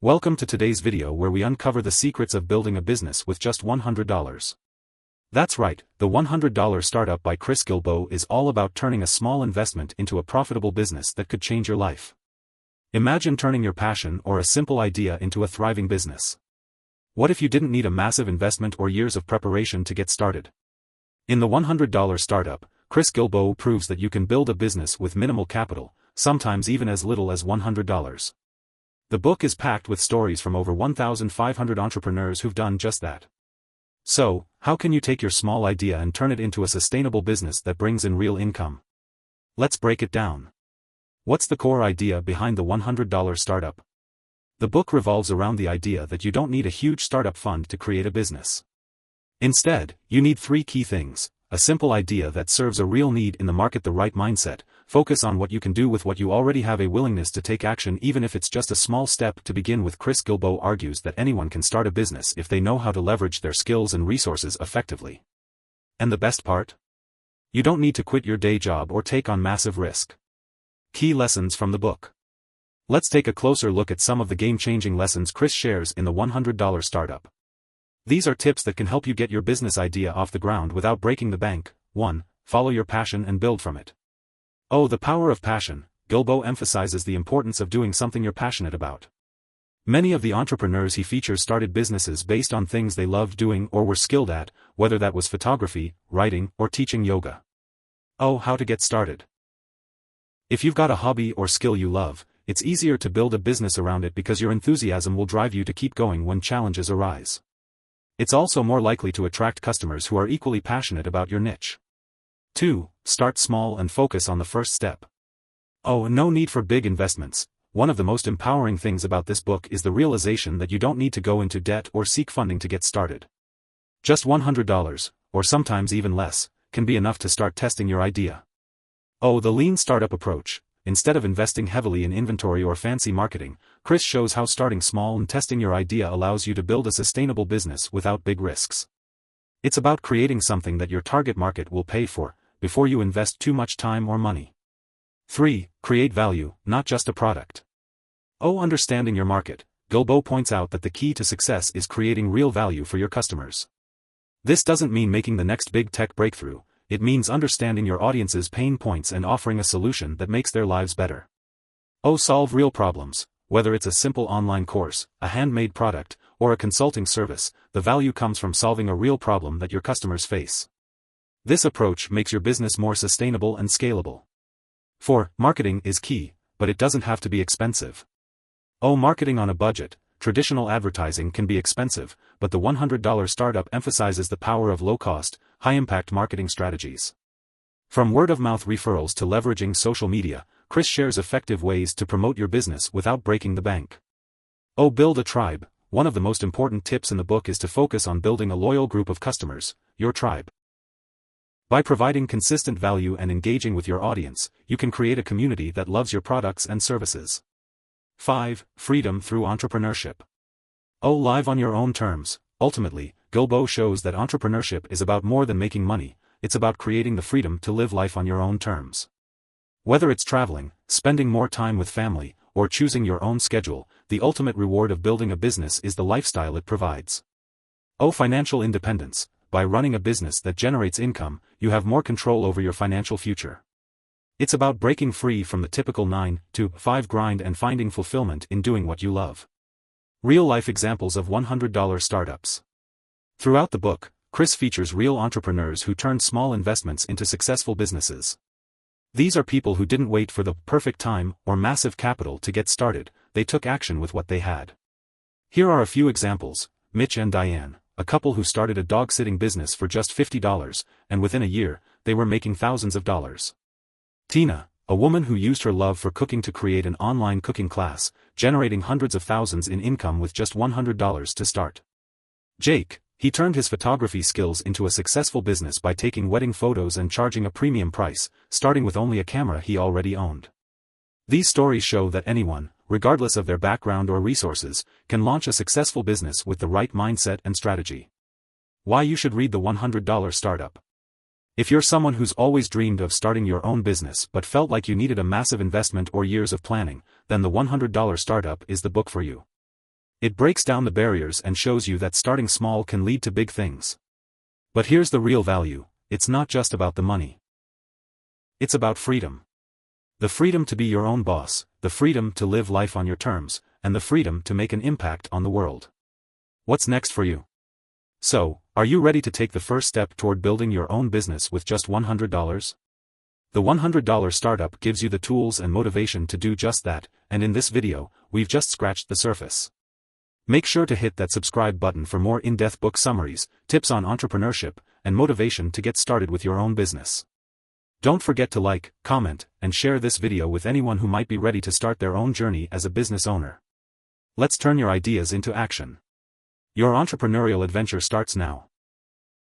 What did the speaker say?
Welcome to today's video where we uncover the secrets of building a business with just $100. That's right, the $100 Startup by Chris Guillebeau is all about turning a small investment into a profitable business that could change your life. Imagine turning your passion or a simple idea into a thriving business. What if you didn't need a massive investment or years of preparation to get started? In the $100 Startup, Chris Guillebeau proves that you can build a business with minimal capital, sometimes even as little as $100. The book is packed with stories from over 1,500 entrepreneurs who've done just that. So, how can you take your small idea and turn it into a sustainable business that brings in real income? Let's break it down. What's the core idea behind the $100 Startup? The book revolves around the idea that you don't need a huge startup fund to create a business. Instead, you need three key things: a simple idea that serves a real need in the market, the right mindset, focus on what you can do with what you already have, a willingness to take action even if it's just a small step to begin with. Chris Guillebeau argues that anyone can start a business if they know how to leverage their skills and resources effectively. And the best part? You don't need to quit your day job or take on massive risk. Key lessons from the book. Let's take a closer look at some of the game-changing lessons Chris shares in the $100 Startup. These are tips that can help you get your business idea off the ground without breaking the bank. 1. Follow your passion and build from it. Oh, the power of passion. Guillebeau emphasizes the importance of doing something you're passionate about. Many of the entrepreneurs he features started businesses based on things they loved doing or were skilled at, whether that was photography, writing, or teaching yoga. Oh, how to get started. If you've got a hobby or skill you love, it's easier to build a business around it because your enthusiasm will drive you to keep going when challenges arise. It's also more likely to attract customers who are equally passionate about your niche. 2. Start small and focus on the first step. Oh, no need for big investments. One of the most empowering things about this book is the realization that you don't need to go into debt or seek funding to get started. Just $100, or sometimes even less, can be enough to start testing your idea. Oh, the lean startup approach. Instead of investing heavily in inventory or fancy marketing, Chris shows how starting small and testing your idea allows you to build a sustainable business without big risks. It's about creating something that your target market will pay for, before you invest too much time or money. 3. Create value, not just a product. Oh, understanding your market. Guillebeau points out that the key to success is creating real value for your customers. This doesn't mean making the next big tech breakthrough. It means understanding your audience's pain points and offering a solution that makes their lives better. Oh, solve real problems. Whether it's a simple online course, a handmade product, or a consulting service, the value comes from solving a real problem that your customers face. This approach makes your business more sustainable and scalable. 4. Marketing is key, but it doesn't have to be expensive. Oh, marketing on a budget. Traditional advertising can be expensive, but the $100 Startup emphasizes the power of low-cost, high-impact marketing strategies. From word-of-mouth referrals to leveraging social media, Chris shares effective ways to promote your business without breaking the bank. Oh, build a tribe. One of the most important tips in the book is to focus on building a loyal group of customers, your tribe. By providing consistent value and engaging with your audience, you can create a community that loves your products and services. 5. Freedom through entrepreneurship. Oh, live on your own terms. Ultimately, Guillebeau shows that entrepreneurship is about more than making money, it's about creating the freedom to live life on your own terms. Whether it's traveling, spending more time with family, or choosing your own schedule, the ultimate reward of building a business is the lifestyle it provides. Oh, financial independence. By running a business that generates income, you have more control over your financial future. It's about breaking free from the typical 9 to 5 grind and finding fulfillment in doing what you love. Real-life examples of $100 startups. Throughout the book, Chris features real entrepreneurs who turned small investments into successful businesses. These are people who didn't wait for the perfect time or massive capital to get started, they took action with what they had. Here are a few examples. Mitch and Diane, a couple who started a dog-sitting business for just $50, and within a year, they were making thousands of dollars. Tina, a woman who used her love for cooking to create an online cooking class, generating hundreds of thousands in income with just $100 to start. Jake, he turned his photography skills into a successful business by taking wedding photos and charging a premium price, starting with only a camera he already owned. These stories show that anyone, regardless of their background or resources, can launch a successful business with the right mindset and strategy. Why you should read the $100 Startup. If you're someone who's always dreamed of starting your own business but felt like you needed a massive investment or years of planning, then the $100 Startup is the book for you. It breaks down the barriers and shows you that starting small can lead to big things. But here's the real value: it's not just about the money. It's about freedom. The freedom to be your own boss, the freedom to live life on your terms, and the freedom to make an impact on the world. What's next for you? So, are you ready to take the first step toward building your own business with just $100? The $100 startup gives you the tools and motivation to do just that, and in this video, we've just scratched the surface. Make sure to hit that subscribe button for more in-depth book summaries, tips on entrepreneurship, and motivation to get started with your own business. Don't forget to like, comment, and share this video with anyone who might be ready to start their own journey as a business owner. Let's turn your ideas into action. Your entrepreneurial adventure starts now.